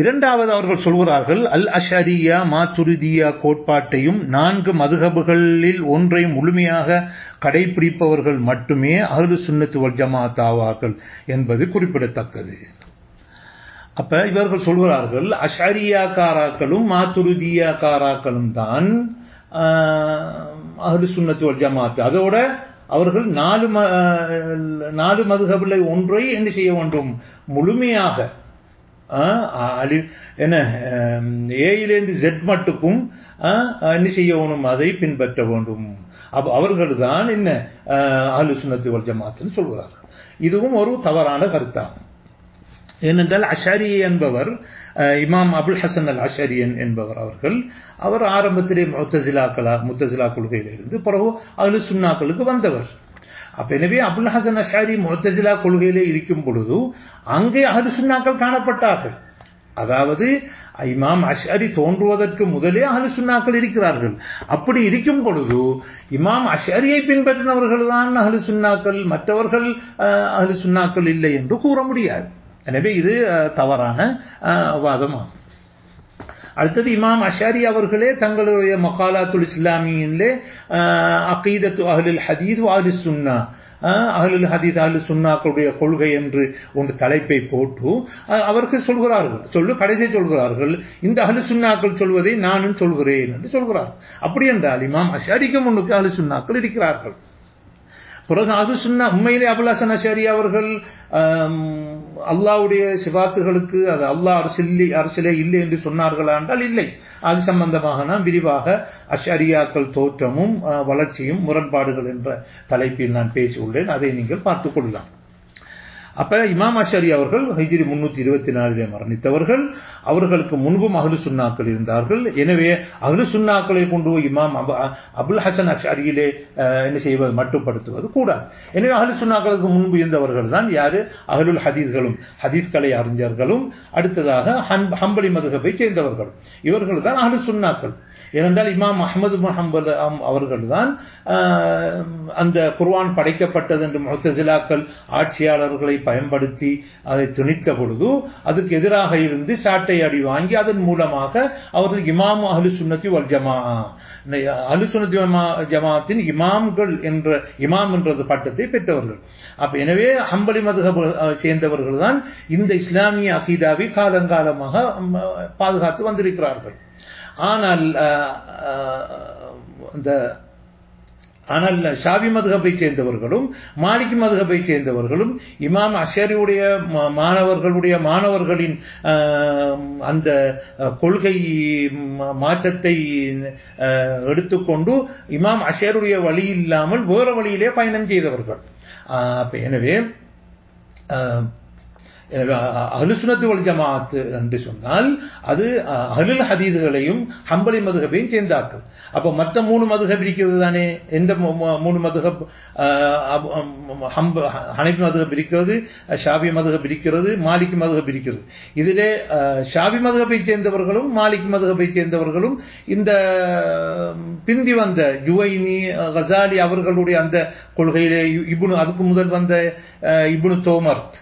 இரண்டாவது அவர்கள் சொல்கிறார்கள், அல் அஷரியா மாத்துரிதியா கோட்பாட்டையும் 4 மதுஹபுகளில் ஒன்றை முழுமையாக கடைபிடிப்பவர்கள் மட்டுமே அஹ்லு சுன்னத் வல் ஜமாத் ஆவார்கள் என்பது குறிப்பிடத்தக்கது. அப்ப இவர்கள் சொல்கிறார்கள், அஷரியாக்காராக்களும் மாத்துரிதியாக்காராக்களும் தான் அஹ்லு சுன்னத் வல் ஜமாத். அதோட அவர்கள் 4 மதுஹபில் ஒன்றை என்ன செய்ய வேண்டும், முழுமையாக என்ன ஏயிலிருந்து ஜெட் மட்டுக்கும் என்ன செய்யணும், அதை பின்பற்ற வேண்டும். அவர்கள் தான் என்ன அஹ்லு சுன்னத் வல் ஜமாத்னு சொல்கிறார்கள். இதுவும் ஒரு தவறான கருத்தாகும். ஏனென்றால் அஷரி என்பவர் இமாம் அபுல் ஹசன் அல் அஷரி என்பவர் அவர் ஆரம்பத்திலே முத்தசிலா கொள்கையிலிருந்து பிறகு அஹ்லு சுன்னாக்களுக்கு வந்தவர். அப்ப எனவே அபுல் ஹசன் அஷரி முத்தசிலா கொள்கையிலே இருக்கும் பொழுது அங்கே அஹ்லு சுன்னாக்கள் காணப்பட்டார்கள். அதாவது இமாம் அஷரி தோன்றுவதற்கு முதலே அஹ்லு சுன்னாக்கள் இருக்கிறார்கள். அப்படி இருக்கும் பொழுது இமாம் அஷரியை பின்பற்றினவர்கள் தான் அஹ்லு சுன்னாக்கள், மற்றவர்கள் அஹ்லு சுன்னாக்கள் இல்லை என்று கூற முடியாது. எனவே இது தவறான வாதமாகும். அடுத்தது இமாம் அஷாரி அவர்களே தங்களுடைய மகாலாத்துல் இஸ்லாமியிலே அகீதத்து அஹ்லுல் ஹதீஸ் வ அஹ்லுஸ் சுன்னா, அஹ்லுல் ஹதீஸ் அஹ்லு சுன்னாக்களுடைய கொள்கை என்று ஒன்று தலைப்பை போட்டு அவர்கள் சொல்கிறார்கள், கடைசி சொல்கிறார்கள், இந்த அஹ்லு சுன்னாக்கள் சொல்வதை நானும் சொல்கிறேன் என்று சொல்கிறார்கள். அப்படி என்றால் இமாம் அஷாரிக்கு முன்னுக்கு அஹ்லு சுன்னாக்கள் இருக்கிறார்கள். பிறகு அஹ்லு சுன்னா உண்மையிலே அபுல் ஹசன் அஷரி அவர்கள் அல்லாஹ்வுடைய சிபாத்துகளுக்கு அது அல்லாஹ் அரசிலே இல்லை என்று சொன்னார்களா என்றால் இல்லை. அது சம்பந்தமாக நான் விரிவாக அஷரியாக்கள் தோற்றமும் வளர்ச்சியும் முரண்பாடுகள் என்ற தலைப்பில் நான் பேசியுள்ளேன். அதை நீங்கள் பார்த்துக் கொள்ளலாம். அப்ப இமாம் அஷரி அவர்கள் ஹிஜ்ரி 324 மரணித்தவர்கள். அவர்களுக்கு முன்பும் அஹ்லு சுன்னாக்கள் இருந்தார்கள். எனவே அஹ்லு சுன்னாக்களை கொண்டு இமாம் அபுல் ஹசன் அஷரியிலே என்ன செய்வது, மட்டுப்படுத்துவது கூடாது. எனவே அஹ்லு சுன்னாக்களுக்கு முன்பு இருந்தவர்கள் தான் யாரு, அஹ்லுல் ஹதீஸ்களும் ஹதீஸ் கலை அறிஞர்களும் அடுத்ததாக ஹம்பலி மதுஹபை சேர்ந்தவர்களும் இவர்கள் தான் அஹ்லு சுன்னாக்கள். ஏனென்றால் இமாம் அஹ்மது பின் ஹம்பல் அவர்கள் தான் அந்த குர்ஆன் படைக்கப்பட்டது என்று முஅ்தஸிலாக்கள் ஆட்சியாளர்களை பயன்படுத்தி அதை திணித்த பொழுது அதுக்கு எதிராக இருந்து சாட்டை அடி வாங்கி அதன் மூலமாக அவர்கள் இமாம் அஹ்லு சுன்னத்தி வல் ஜமாஅ, அஹ்லு சுன்னத்தி வல் ஜமாஅத்தின் இமாம்கள் என்ற இமாம் என்ற பட்டத்தை பெற்றவர்கள். அப்ப எனவே ஹம்பலி மதுஹப் சேர்ந்தவர்கள் தான் இந்த இஸ்லாமிய அகீதாவை காலங்காலமாக பாதுகாத்து வந்திருக்கிறார்கள். ஆனால் ஷாஃபி மதுஹபை சேர்ந்தவர்களும் மாலிகி மதுஹபை சேர்ந்தவர்களும் இமாம் அஷரியுடைய மாணவர்களின் அந்த கொள்கை மாற்றத்தை எடுத்துக்கொண்டு இமாம் அஷருடைய வழி இல்லாமல் வேறு வழியிலே பயணம் செய்தவர்கள். எனவே அஹ்லு சுன்னத் வல் ஜமாஅத் என்று சொன்னால் அது அஹ்லுல் ஹதீஸ்களையும் ஹம்பலி மதுஹபையும் சேர்ந்தார்கள். அப்ப மற்ற 3 மதுஹப் இருக்கிறது தானே. எந்த 3 மதுஹப்? ஹனஃபி மதுஹப் இருக்கிறது, ஷாஃபி மதுஹப் இருக்கிறது, மாலிகி மதுஹப் இருக்கிறது. இதிலே ஷாஃபி மதுஹபை சேர்ந்தவர்களும் மாலிகி மதுஹபை சேர்ந்தவர்களும் இந்த பிந்தி வந்த ஜுவைனி கஸாலி அவர்களுடைய அந்த கொள்கையிலே அதுக்கு முதல் வந்த இப்னு தோமர்த்,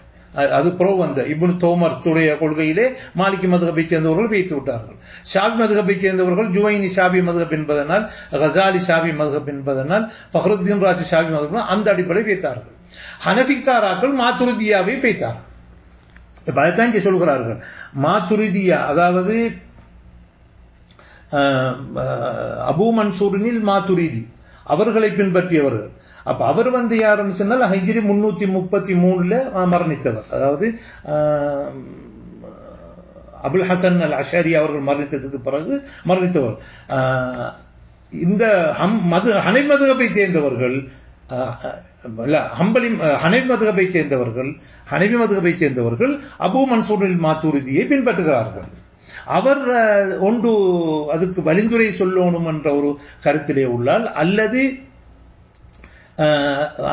அது புறவு வந்த இப்னு தோமர்த்துடைய கொள்கையிலே மாலிகி மதுஹபை சேர்ந்தவர்கள் வைத்து விட்டார்கள். ஷாஃபி மதுஹபை சேர்ந்தவர்கள் ஜுவைனி ஷாஃபி மதுஹப் என்பதனால், கஸாலி ஷாஃபி மதுஹப் என்பதனால், ஃபக்ருத்தீன் ராஸி ஷாஃபி மதுஹப் அந்த அடிப்படை வைத்தார்கள். ஹனஃபிக்காராக்கள் மாத்துரிதியாவை வைத்தார்கள். அதைத்தான் இங்கே சொல்கிறார்கள். மாத்துரிதியா அதாவது அபூ மன்சூரினில் மாத்துரிதி அவர்களை பின்பற்றியவர்கள். அப்ப அவர் யாருன்னு சொன்னால் ஹிஜ்ரி 333 மரணித்தவர். அதாவது அபுல் ஹசன் அல் அஷரி அவர்கள் மரணித்ததுக்கு பிறகு மரணித்தவர். இந்த ஹனஃபி மதுஹபை சேர்ந்தவர்கள் ஹனஃபி மதுஹபை சேர்ந்தவர்கள் அபூ மன்சூரில் மாத்துரிதியை பின்பற்றுகிறார்கள். அவர் ஒன்று அதுக்கு வழிந்துரை சொல்லணும் என்ற ஒரு கருத்திலே உள்ளால், அல்லது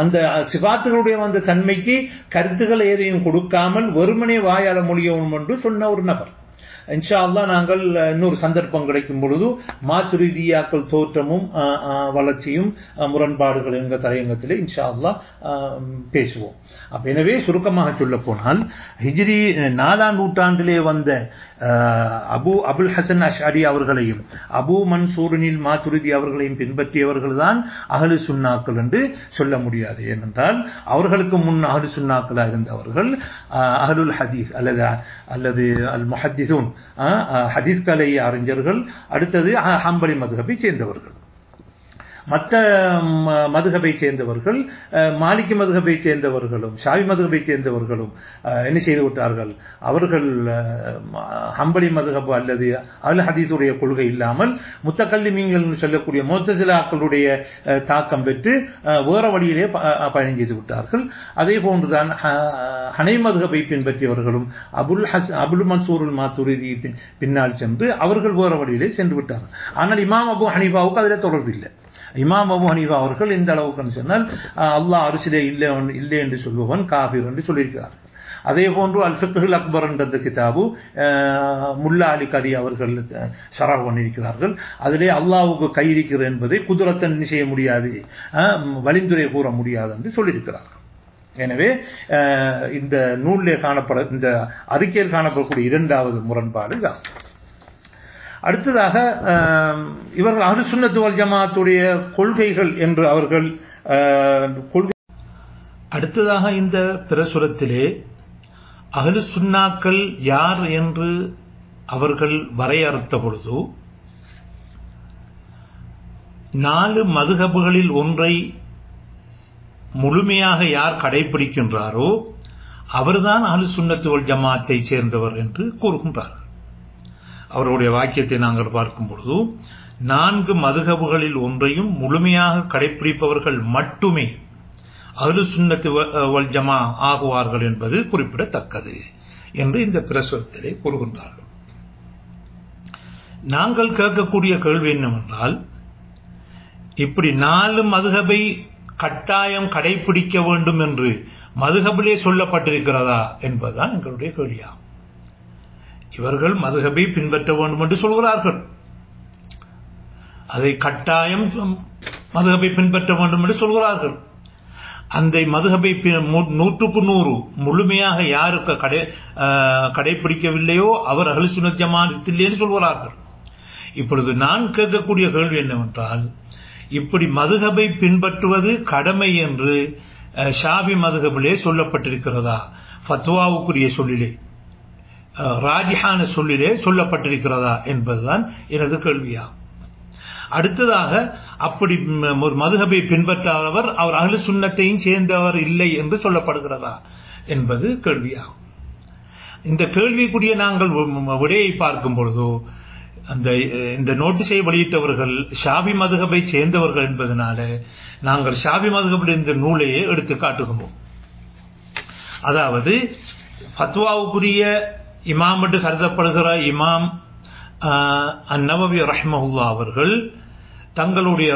அந்த சிபாத்துகளுடைய அந்த தன்மைக்கு கருத்துக்கள் எதையும் கொடுக்காமல் வெறுமனே வாயால மொழியவும் என்று சொன்ன ஒரு நபர். இன்ஷா அல்லாஹ் நாங்கள் இன்னொரு சந்தர்ப்பம் கிடைக்கும் பொழுது மாத்துரிதியாக்கள் தோற்றமும் வளர்ச்சியும் முரண்பாடுகள் என்ற தலையங்கத்திலே இன்ஷா அல்லாஹ் பேசுவோம். எனவே சுருக்கமாக சொல்ல போனால் ஹிஜ்ரி 4ஆம் நூற்றாண்டிலே வந்த அபுல் ஹசன் அஷ்அரி அவர்களையும் அபு மன்சூரினில் மாத்துரிதி அவர்களையும் பின்பற்றியவர்கள் தான் அஹ்லு சுன்னாக்கள் என்று சொல்ல முடியாது. ஏனென்றால் அவர்களுக்கு முன் அஹ்லு சுன்னாக்களாக இருந்தவர்கள் அஹ்லுல் ஹதீஸ் அல்லது அல் முஹத்திஸூன் ஹதீஸ் கலை அறிஞர்கள், அடுத்தது ஹம்பலி மதுஹபை சேர்ந்தவர்கள். மற்ற மதுஹபை சேர்ந்தவர்கள் மாலிகி மதுஹபை சேர்ந்தவர்களும் ஷாஃபி மதுஹபை சேர்ந்தவர்களும் என்ன செய்து விட்டார்கள், அவர்கள் ஹம்பலி மதுஹப் அல்லது அல் ஹதீஸுடைய கொள்கை இல்லாமல் முத்தகல்லிமீன்கள் சொல்லக்கூடிய முஅ்தஸிலாக்களுடைய தாக்கம் பெற்று வேற வழியிலே பயணம் செய்து விட்டார்கள். அதே போன்றுதான் ஹனை மதுஹபை பின்பற்றியவர்களும் அபுல் மன்சூருல் மாத்துரிதி பின்னால் சென்று அவர்கள் வேற வழியிலே சென்று விட்டார்கள். ஆனால் இமாம் அபு ஹனீஃபாவுக்கு அதில் தொடர்பு இல்லை. இமாம் அபு ஹனீஃபா அவர்கள் இந்த அளவுக்கு சொன்னால் அல்லாஹ் அரிசிலே இல்லை என்று சொல்பவன் காபிர் என்று சொல்லியிருக்கிறார்கள். அதே போன்று அல் ஃபிக்ஹுல் அக்பர் என்ற கிதாபு முல்லா அலி கரி அவர்கள் ஷரஹ் பண்ணியிருக்கிறார்கள். அதிலே அல்லாஹ்வுக்கு கை இருக்கிறது என்பதை குதுரத்தன் செய்ய முடியாது, வலிந்துரை கூற முடியாது என்று சொல்லியிருக்கிறார்கள். எனவே இந்த நூலிலே இந்த அறிக்கையில் காணப்படக்கூடிய இரண்டாவது முரண்பாடு தான். அடுத்ததாக இவர்கள் அஹ்லு சுன்னத் வல் ஜமாஅத்துடைய கொள்கைகள் என்று அவர்கள் அடுத்ததாக இந்த பிரசுரத்திலே அஹ்லு சுன்னாக்கள் யார் என்று அவர்கள் வரையறுத்த பொழுது 4 மதுஹபுகளில் ஒன்றை முழுமையாக யார் கடைபிடிக்கின்றாரோ அவர்தான் அஹ்லு சுன்னத் வல் ஜமாஅத்தை சேர்ந்தவர் என்று கூறுகின்றார். அவருடைய வாக்கியத்தை நாங்கள் பார்க்கும் பொழுது 4 மதுஹபுகளில் ஒன்றையும் முழுமையாக கடைபிடிப்பவர்கள் மட்டுமே அஹ்லு சுன்னத் வல் ஜமா ஆகுவார்கள் என்பது குறிப்பிடத்தக்கது என்று இந்த பிரசுரத்திலே கூறுகின்றார்கள். நாங்கள் கேட்கக்கூடிய கேள்வி என்னவென்றால், இப்படி 4 மதுஹபை கட்டாயம் கடைபிடிக்க வேண்டும் என்று மதுஹபிலே சொல்லப்பட்டிருக்கிறதா என்பதுதான் எங்களுடைய கேள்வியாகும். இவர்கள் மதுஹபை பின்பற்ற வேண்டும் என்று சொல்கிறார்கள். அதை கட்டாயம் மதுஹபை பின்பற்ற வேண்டும் என்று சொல்கிறார்கள். அந்த மதுஹபை 100% முழுமையாக யாருக்கு கடைபிடிக்கவில்லையோ அவர் அஹ்லு சுன்னத் ஜமாஅத் இல்லைன்னு சொல்கிறார்கள். இப்பொழுது நான் கேட்கக்கூடிய கேள்வி என்னவென்றால், இப்படி மதுஹபை பின்பற்றுவது கடமை என்று ஷாஃபி மதுஹபிலே சொல்லப்பட்டிருக்கிறதா? ஃபத்வாவுக்குரிய சொல்லிலே ராஜிஹான சொல்லிலே சொல்லப்பட்டிருக்கிறதா என்பதுதான் எனது கேள்வியாகும். அடுத்ததாக அப்படி ஒரு மதுஹபை பின்பற்றாதவர் அவர் அஹ்லு சுன்னத்தையும் சேர்ந்தவர் இல்லை என்று சொல்லப்படுகிறதா என்பது கேள்வியாகும். இந்த கேள்விக்குரிய நாங்கள் விடையை பார்க்கும் பொழுதோ இந்த நோட்டீஸை வெளியிட்டவர்கள் ஷாஃபி மதுஹபை சேர்ந்தவர்கள் என்பதனால நாங்கள் ஷாஃபி மதுஹபில் இந்த நூலையே எடுத்து காட்டுகிறோம். அதாவது ஃபத்வாவுக்குரிய இமாம் என்று கருதப்படுகிற இமாம் அந்நவவி ரஹ்மஹுல்லாஹ் அவர்கள் தங்களுடைய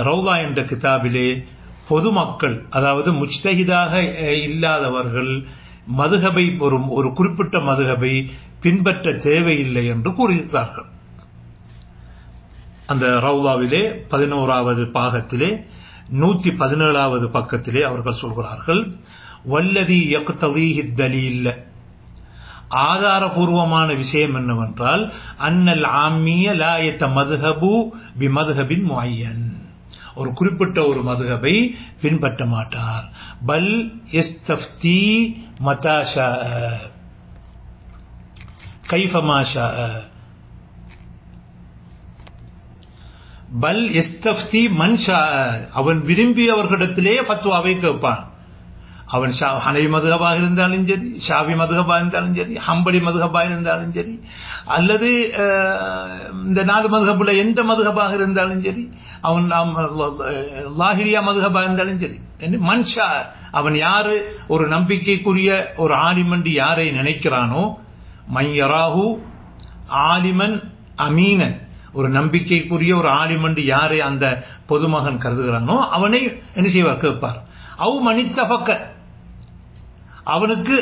ரவுதா என்ற கிதாபிலே பொதுமக்கள், அதாவது முஜ்தஹிதாக இல்லாதவர்கள் மதுஹபை ஒரு குறிப்பிட்ட மதுஹபை பின்பற்ற தேவையில்லை என்று கூறியிருக்கிறார்கள். அந்த ரவுதாவிலே 11வது பாகத்திலே 117வது பக்கத்திலே அவர்கள் சொல்கிறார்கள், வல்லதி யக்ததீஹி தலீல், ஆதாரபூர்வமான விஷயம் என்னவென்றால் அன்னல் ஆம்மிய லா யதமத்ஹபு பிமத்ஹபின் முஅய்யன், ஒரு குறிப்பிட்ட ஒரு மதுஹபை பின்பற்ற மாட்டார். பல் யஸ்தஃப்தி மதா ஷாஅ கைஃபமா ஷாஅ, பல் யஸ்தஃப்தி மன் ஷாஅ, அவன் விரும்பியவர்களிடத்திலே ஃபத்வாவை கேட்பான். அவன் ஹனஃபி மதுஹபாக இருந்தாலும் சரி, ஷாஃபி மதுஹபாக இருந்தாலும் சரி, ஹம்பலி மதுஹபாக இருந்தாலும் சரி, அல்லது இந்த 4 மதுஹபுல எந்த மதுஹபாக இருந்தாலும் சரி, அவன் லாஹிரியா மதுஹபாக இருந்தாலும் சரி, மன்ஷா அவன் யாரு ஒரு நம்பிக்கைக்குரிய ஒரு ஆலிமன் யாரை நினைக்கிறானோ, மையராஹு ஆலிமன் அமீனன், ஒரு நம்பிக்கைக்குரிய ஒரு ஆலிமன் யாரை அந்த பொதுமகன் கருதுகிறானோ அவனை என்ன செய்வார் கேட்பார். அவ் மனித்தஃபக்க, அவனுக்கு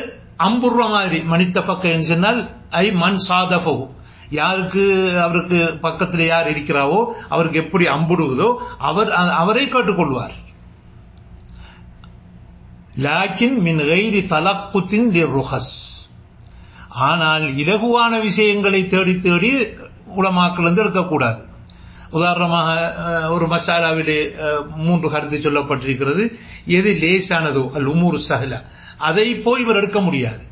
அம்புற மாதிரி மனித்தஃபக்க சொன்னால் ஐ மன் சாதஃபு, யாருக்கு அவருக்கு பக்கத்தில் யார் இருக்கிறாவோ அவருக்கு எப்படி அம்புடுவதோ அவரை கேட்டுக்கொள்வார். லாக்கின் மின் கைரி தலக்குத்தின் லிர்ருஹஸ், ஆனால் இலகுவான விஷயங்களை தேடி தேடி உலமாக்கள் எடுக்கக்கூடாது. உதாரணமாக ஒரு மசாலாவிலே 3 கருத்து சொல்லப்பட்டிருக்கிறது. எது லேசானதோ அல் உமூர் சஹ்லா, அதை போய் இவர் எடுக்க முடியாது.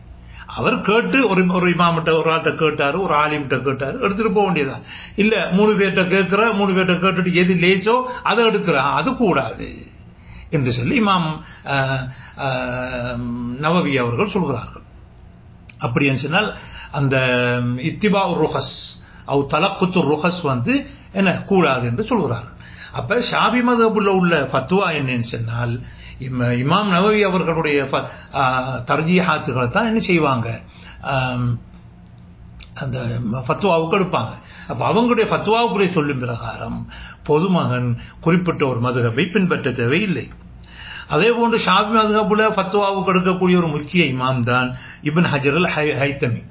அவர் கேட்டு ஒரு இமாமிட்ட ஒரு ஆள்கிட்ட கேட்டாரு, ஒரு ஆலிமிட்ட கேட்டாரு, எடுத்துட்டு போக வேண்டியதான். இல்ல 3 பேர்ட்ட கேட்கிற, 3 பேர்ட்ட கேட்டுட்டு எது லேசோ அதை எடுக்கிறான், அது கூடாது என்று சொல்லி இமாம் நவவி அவர்கள் சொல்கிறார்கள். அப்படி என்று சொன்னால் அந்த இத்திபா ருஹஸ் அவ் தலக்குத்து ருஹஸ் என்ன கூடாது என்று சொல்கிறார்கள். அப்ப ஷாபி மதபுல உள்ள ஃபத்வா என்னன்னு சொன்னால் இமாம் நவவி அவர்களுடைய தர்ஜீஹாத்துகளை தான் என்ன செய்வாங்க, அந்த ஃபத்வாவுக்கு எடுப்பாங்க. அப்ப அவங்களுடைய ஃபத்வாவுக்குரிய சொல்லும் பிரகாரம் பொதுமகன் குறிப்பிட்ட ஒரு மதுஹபை பின்பற்ற தேவையில்லை. அதே போன்று ஷாபி மதுஹபுல ஃபத்வாவுக்கு எடுக்கக்கூடிய ஒரு முக்கிய இமாம் தான் இப்னு ஹஜர் அல் ஹைத்தமி.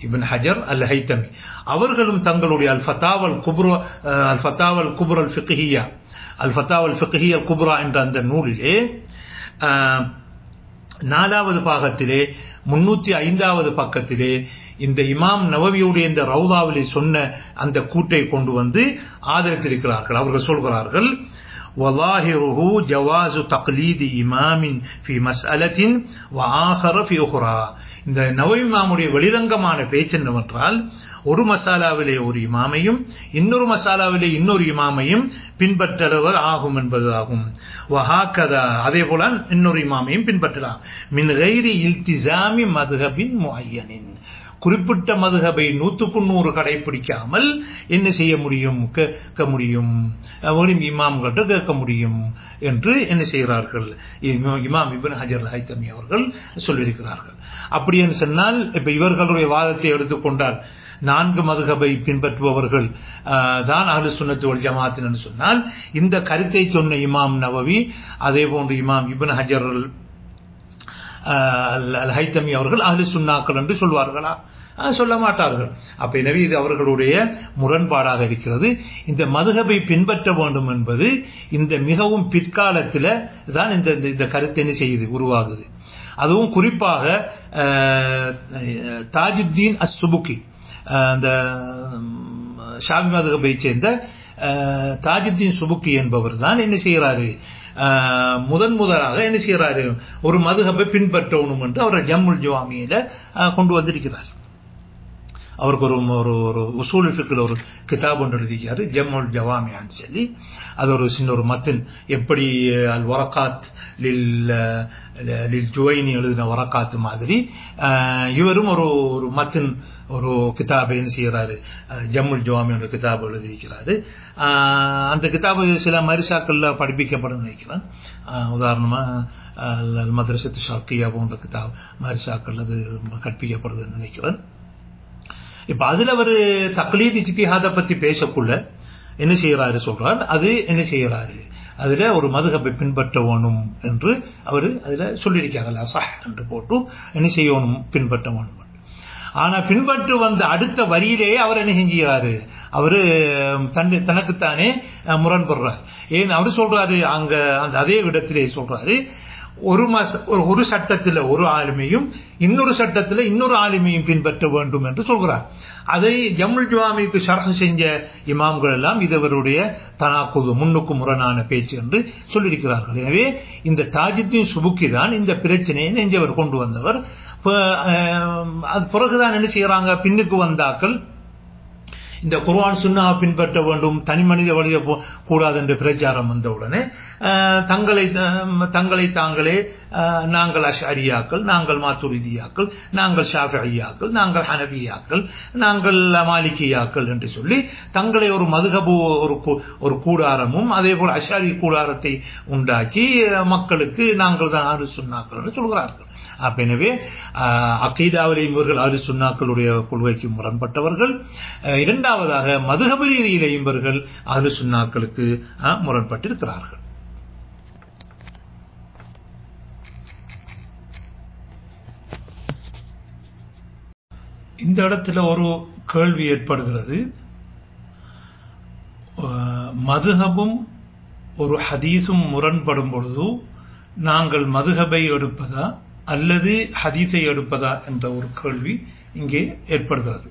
இப்னு ஹஜர் அல் ஹைத்தமி அவர்களும் தங்களுடைய அல் ஃபத்தாவல் குப்ரா அல் ஃபிக்ஹியா அல் ஃபத்தாவல் ஃபிக்ஹியா அல் குப்ரா என்ற அந்த நூலிலே 4வது பாகத்திலே 305வது பக்கத்திலே இந்த இமாம் நவவியுடைய இந்த ரவுதாவிலே சொன்ன அந்த கூட்டை கொண்டு வந்து ஆதரித்திருக்கிறார்கள். அவர்கள் சொல்கிறார்கள், وظاهره جواز تقليد إمام في مسألة وآخر في أخرى. இந்த நவவி இமாமுடைய வெளிரங்கமான பேச்சு என்னவென்றால், ஒரு மசாலாவிலே ஒரு இமாமையும் இன்னொரு மசாலாவிலே இன்னொரு இமாமையும் பின்பற்றுவர் ஆகும் என்பதாகும். வஹாகதா, அதே போல இன்னொரு இமாமையும் பின்பற்றலாம். மின் கைரி இல்திசாமி மதுஹபின் முஅய்யனின், குறிப்பிட்ட மதுஹபை 100% கடைபிடிக்காமல் என்ன செய்ய முடியும், கேட்க முடியும், இமாம்கிட்ட கேட்க முடியும் என்று என்ன செய்கிறார்கள் இமாம் இப்னு ஹஜர் அல் ஹைத்தமி அவர்கள் சொல்லியிருக்கிறார்கள். அப்படி என்று சொன்னால் இப்ப இவர்களுடைய வாதத்தை எடுத்துக்கொண்டால் 4 மதுஹபை பின்பற்றுபவர்கள் தான் அஹ்லுஸ் சுன்னத் வல் ஜமாஅத் என்று சொன்னால், இந்த கருத்தை சொன்ன இமாம் நவவி அதே போன்று இமாம் இப்னு ஹஜர் அல் ஹைத்தமி அவர்கள் அஹ்லுஸ் சுன்னாக்கள் என்று சொல்வார்களா? சொல்ல மாட்டார்கள். அப்ப எனவே இது அவர்களுடைய முரண்பாடாக இருக்கிறது. இந்த மதுஹபை பின்பற்ற வேண்டும் என்பது இந்த மிகவும் பிற்காலத்தில் தான் இந்த கருத்து என்ன செய்யுது, உருவாகுது. அதுவும் குறிப்பாக தாஜுத்தீன் அஸ்-சுபுகி, அந்த ஷாஃபி மதுஹபை சேர்ந்த தாஜுத்தீன் சுபுக்கி என்பவர் தான் என்ன செய்கிறாரு, முதலாக என்ன செய்கிறாரு, ஒரு மதுஹபை பின்பற்றணும் என்று அவர் ஜம்முல் ஜவாமியில கொண்டு வந்திருக்கிறார். அவருக்கு ஒரு உசூல் ஃபிக்ஹ்ல ஒரு கிதாப் ஒன்று எழுதிக்கிறாரு, ஜம்முல் ஜவாமியான்னு சொல்லி. அது ஒரு சின்ன ஒரு மத்தின், எப்படி அல் வரகாத் லில் ஜுவைனி எழுதின வரகாத் மாதிரி இவரும் ஒரு மத்தின் ஒரு கிதாபை என்ன செய்கிறாரு, ஜம்முல் ஜவாமி ஒரு கிதாப் எழுதியிருக்கிறாரு. அந்த கிதாபு சில மரிசாக்கள்ல படிப்பிக்கப்படும் நினைக்கிறேன். உதாரணமா மதரசத்து ஷர்கியா போன்ற கிதாப் மரிசாக்கள் அது கற்பிக்கப்படுதுன்னு நினைக்கிறேன். இப்ப அதுல ஒரு தக்லீத் இஜ்திஹாத பத்தி பேசக்குள்ள என்ன செய்யறாரு சொல்றார், அது என்ன செய்யறாரு, அதுல ஒரு மதுஹபை பின்பற்ற வேணும் என்று அவரு அதுல சொல்லியிருக்காங்க. அஸஹ் என்று போட்டு என்ன செய்யணும், பின்பற்ற வேணும். ஆனா பின்பற்று வந்த அடுத்த வரியிலேயே அவர் என்ன செஞ்சாரு, அவரு தனக்குத்தானே முரண்படுறார். ஏன் அவர் சொல்றாரு, அங்க அந்த அதே இடத்திலே சொல்றாரு, ஒரு சட்டத்தில் ஒரு ஆளுமையும் இன்னொரு சட்டத்தில் இன்னொரு ஆளுமையும் பின்பற்ற வேண்டும் என்று சொல்கிறார். அதை ஜம்முல் ஜவாமிக்கு ஷர்ஹ் செஞ்ச இமாம்கள் எல்லாம் இதவருடைய தனாக்குது, முன்னுக்கு முரணான பேச்சு என்று சொல்லியிருக்கிறார்கள். எனவே இந்த தாஜுத்தீன் சுபுக்கி தான் இந்த பிரச்சனையை நெஞ்சவர் கொண்டு வந்தவர். அது பிறகுதான் என்ன செய்யறாங்க, பின்னுக்கு வந்தாக்கள் இந்த குர்ஆன் சுன்னாவை பின்பற்ற வேண்டும், தனி மனித வழியை கூடாது என்ற பிரச்சாரம் வந்தவுடனே தங்களை தாங்களே நாங்கள் அஷ்அரியாக்கள், நாங்கள் மாத்துரிதியாக்கள், நாங்கள் ஷாஃபிஈயாக்கள், நாங்கள் ஹனஃபியாக்கள், நாங்கள் மாலிகியாக்கள் என்று சொல்லி தங்களை ஒரு மதுஹபு ஒரு கூடாரமும் அதே போல் அஷ்அரி கூடாரத்தை உண்டாக்கி மக்களுக்கு நாங்கள் தான் அஹ்லுஸ் சுன்னாக்கள் என்று சொல்கிறார்கள். எனவே அகீதாவிலே இவர்கள் அஹ்லுஸ் சுன்னாக்களுடைய கொள்கைக்கு முரண்பட்டவர்கள். இரண்டாவதாக மதுஹப் ரீதியிலே இவர்கள் அஹ்லுஸ் சுன்னாக்களுக்கு முரண்பட்டிருக்கிறார்கள். இந்த இடத்துல ஒரு கேள்வி ஏற்படுகிறது. மதுஹபும் ஒரு ஹதீஸும் முரண்படும் பொழுது நாங்கள் மதுஹபை எடுப்பதா அல்லது ஹதீஸை எடுப்பதா என்ற ஒரு கேள்வி இங்கே ஏற்படுகிறது.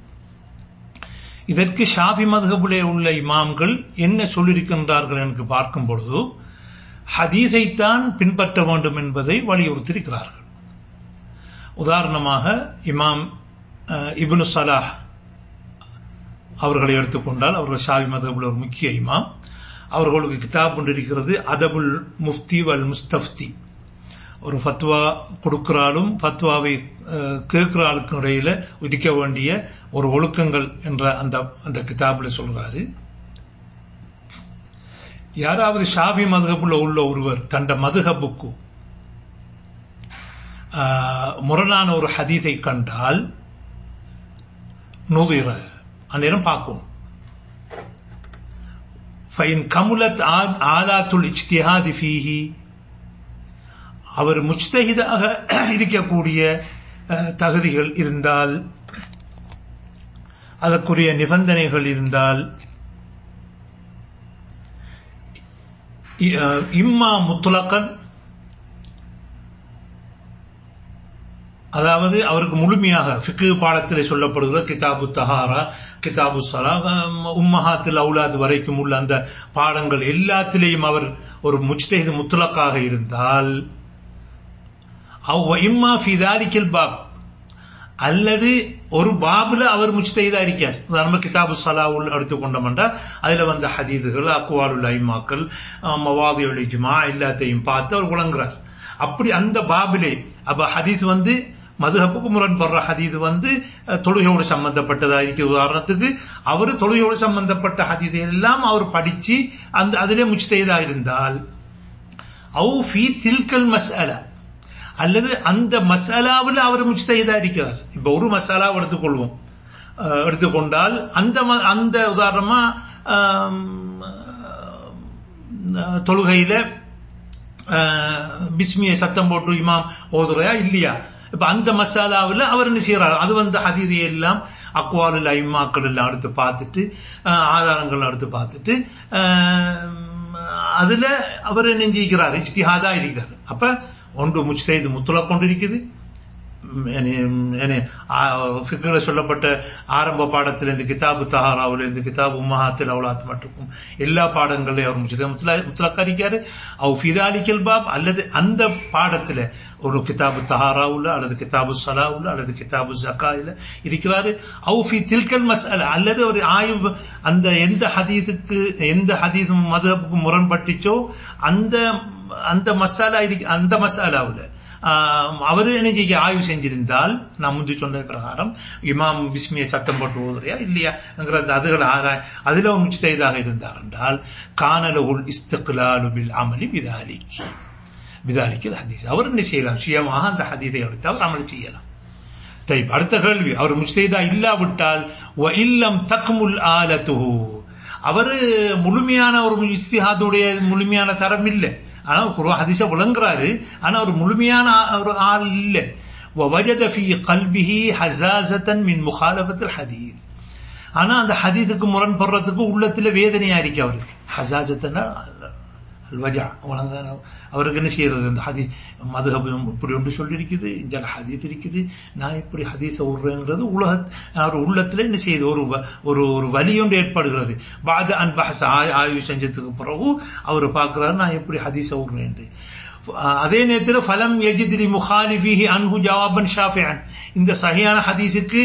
இதற்கு ஷாஃபி மதுஹபிலே உள்ள இமாம்கள் என்ன சொல்லியிருக்கின்றார்கள் என்று பார்க்கும் பொழுது ஹதீஸைத்தான் பின்பற்ற வேண்டும் என்பதை வலியுறுத்தியிருக்கிறார்கள். உதாரணமாக இமாம் இப்னு சலாஹ் அவர்களை எடுத்துக்கொண்டால் அவர்கள் ஷாஃபி மதுஹபில் ஒரு முக்கிய இமாம். அவர்களுக்கு கிதாப் கொண்டிருக்கிறது அதபுல் முஃப்தி வல் முஸ்தஃப்தி. ஒரு ஃபத்வா கொடுக்கிறாலும் ஃபத்வாவை கேட்கிற ஆளுக்கு இடையில விதிக்க வேண்டிய ஒரு ஒழுக்கங்கள் என்ற அந்த கிதாபில் சொல்றாரு. யாராவது ஷாஃபி மதுஹபுல உள்ள ஒருவர் தண்ட மதுஹபுக்கு முரணான ஒரு ஹதீஸை கண்டால் நுதிர அந்நேரம் பார்க்கும். ஃபைன் கமுலத் ஆலாத்துல் இஜ்திஹாதி ஃபீஹி, அவர் முஜ்தஹிதாக இருக்கக்கூடிய தகுதிகள் இருந்தால், அதற்குரிய நிபந்தனைகள் இருந்தால், இம்மா முத்துலக்கன், அதாவது அவருக்கு முழுமையாக ஃபிக்ஹ் பாடத்திலே சொல்லப்படுகிற கிதாபு தஹாரா, கிதாபு ஸலா, உம்மஹாத்துல் அவுலாத் வரைக்கும் உள்ள அந்த பாடங்கள் எல்லாத்திலேயும் அவர் ஒரு முஜ்தஹித் முத்லக்காக இருந்தால், இம்மா ஃபி தாலிகல் பாப், அல்லது ஒரு பாபுல அவர் முஜ்தஹிதா இருக்கார். உதாரணமா கிதாபு ஸலாவுல் எடுத்துக்கொண்டோம்னா அதுல வந்த ஹதீதுகள், அக்வாலுல் ஐமாக்கள், மவாதியுல் இஜ்மா எல்லாத்தையும் பார்த்து அவர் விளங்குறார். அப்படி அந்த பாபிலே அப்ப ஹதீஸ் மதுஹபுக்கு முரண்படுற ஹதீஸ் தொழுகையோடு சம்பந்தப்பட்டதா இருக்கு. உதாரணத்துக்கு அவர் தொழுகையோடு சம்பந்தப்பட்ட ஹதீஸை எல்லாம் அவர் படிச்சு அதிலே முஜ்தஹிதா இருந்தால், அவு ஃபீ தில்கல் மஸ்அலா, அல்லது அந்த மசாலாவில் அவர் முஜ்தஹிதா இருக்கிறார். இப்ப ஒரு மசாலா எடுத்துக்கொண்டால் அந்த உதாரணமா தொழுகையில பிஸ்மியை சத்தம் போட்டு இமாம் ஓதுறையா இல்லையா, இப்ப அந்த மசாலாவில் அவர் என்ன செய்யறாரு, அது ஹதீஸை எல்லாம் அக்வாலுல் ஐமாக்கள் எல்லாம் எடுத்து பார்த்துட்டு, ஆதாரங்கள் எடுத்து பார்த்துட்டு அதுல அவர் நெஞ்சிக்கிறார், இஜ்திஹாதா இருக்கிறார். அப்ப ஒன்று முஜ்தஹித் முத்லக் கொண்டிருக்குது. ஃபிக்ஹ்ல சொல்லப்பட்ட ஆரம்ப பாடத்திலிருந்து கிதாபு தஹாராவிலிருந்து கிதாபு உம்மஹாத்துல் அவுலாத் மட்டுக்கும் எல்லா பாடங்களையும் அவர் முஜ்தஹித் முத்லக்கா இருக்காரு. அவ் ஃபீ தாலிகல் பாப், அல்லது அந்த பாடத்துல ஒரு கிதாபு தஹாராவுல அல்லது கிதாபு ஸலாவுல அல்லது கிதாபு ஸகாயில இருக்கிறாரு. அவ் ஃபீ தில்கல் மஸ்அலா, அல்லது ஒரு ஆய்வு அந்த எந்த ஹதீஸும் மதுஹபுக்கு முரண்பட்டுச்சோ அந்த மசாலாவுல அவரு என்ன ஆய்வு செஞ்சிருந்தால், நான் முந்தி சொன்ன பிரகாரம் இமாம் பிஸ்மியை சத்தம் போட்டு ஓதுறையா இல்லையா அதுல முஜ்தஹிதாக இருந்தார் என்றால், கானலஹுல் இஸ்திக்லாலு பில் அமலி பிதாலிக்கல் ஹதீஸ், அவர் என்ன செய்யலாம், சுயமாக அந்த ஹதீஸை எடுத்து அவர் அமல் செய்யலாம். அடுத்த கேள்வி, அவர் முஜ்தஹிதா இல்லாவிட்டால் வ இல்லம் தக்முல் ஆலத்துஹு, அவரு முழுமையான ஒரு இஜ்திஹாதுடைய முழுமையான தரம் இல்லை, ஆனா குர்ஆன் ஹதீஸ விளங்குறாரு, ஆனா ஒரு முழுமையான ஒரு ஆள் இல்லை. ووجد في قلبه حزازة من مخالفة الحديث, ஆனா அந்த ஹதீஸுக்கு முரண்படுறதுக்கு உள்ளத்துல வேதனையா இருக்கு அவருக்கு. ஹஸாஸத்தனா அவருக்கு என்ன செய்யறது, அந்த ஹதீஸ் மதுஹப் இப்படி ஒன்று சொல்லி இருக்குது, இந்த ஹதீஸ் இருக்குது, நான் இப்படி ஹதீஸ விடுறேங்கிறது உள்ளத்துல என்ன செய்யுது, ஒரு வலி ஒன்று ஏற்படுகிறது. பாத அன் பஹஸ், ஆய்வு செஞ்சதுக்கு பிறகு அவர் பார்க்கிறாரு நான் எப்படி ஹதீஸ விடுறேன். அதே நேரத்தில் ஃபலம் யஜித் லி முகாலிஃபிஹி அன்ஹு ஜவாபன் ஷாஃபிஅன், இந்த சஹீஹான ஹதீஸுக்கு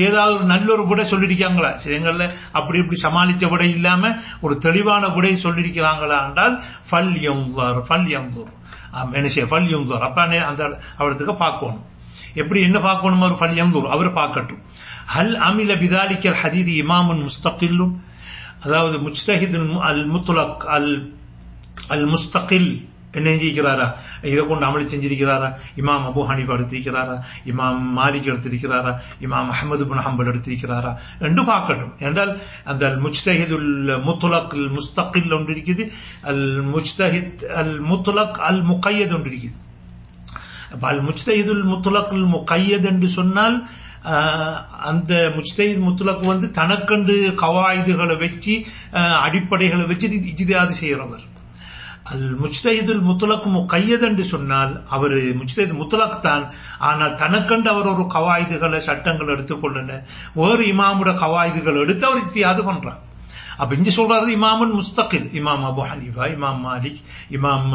ஏதாவது ஒரு நல்ல ஒரு விடை சொல்லிருக்காங்களா, சிலங்கள்ல அப்படி இப்படி சமாளிச்ச விடை இல்லாம ஒரு தெளிவான விடை சொல்லிருக்கிறாங்களா என்றால் ஃபல் யன்துர் அப்ப அந்த அவருக்கு பார்க்கணும். எப்படி என்ன பார்க்கணும், அவர் ஃபல் யன்துர், அவர் பார்க்கட்டும். ஹல் அமில பிதாலிக்கல் ஹதீஸ் இமாமுன் முஸ்தகில்லுன், அதாவது முஜ்தஹித் அல் முத்லக் அல் முஸ்தகில் என்ன செஞ்சிருக்கிறாரா, இதை கொண்டு அமல் செஞ்சிருக்கிறாரா, இமாம் அபு ஹனீஃபா எடுத்திருக்கிறாரா, இமாம் மாலிக் எடுத்திருக்கிறாரா, இமாம் அஹ்மது பின் ஹம்பல் எடுத்திருக்கிறாரா என்று பார்க்கட்டும். என்றால் அந்த முஜ்தஹிதுல் முத்லக் அல் முஸ்தகில் ஒன்று இருக்குது, அல் முஜ்தஹித் அல் முத்லக் அல் முகையத் ஒன்று இருக்குது. அப்ப அல் முஜ்தஹிதுல் முத்லக் அல் முகையத் என்று சொன்னால் அந்த முஜ்தஹித் முத்லக் தனக்கண்டு கவாயிதுகளை வச்சு அடிப்படைகளை வச்சு இஜ்திஹாத் செய்யறவர். அல் முஜ்தஹிதுல் முத்லக் முகையத் என்று சொன்னால் அவர் முஜ்தஹித் முத்லக் தான், ஆனால் தனக்கண்டு அவர் ஒரு கவாயிதுகளை சட்டங்கள் எடுத்துக்கொள்ளல, வேறு இமாமுட கவாயிதுகள் எடுத்து அவர் இஜ்திஹாத் பண்றார். அப்ப இங்க சொல்றாரு இமாமுன் முஸ்தகில், இமாம் அபு ஹனீஃபா, இமாம் மாலிக், இமாம்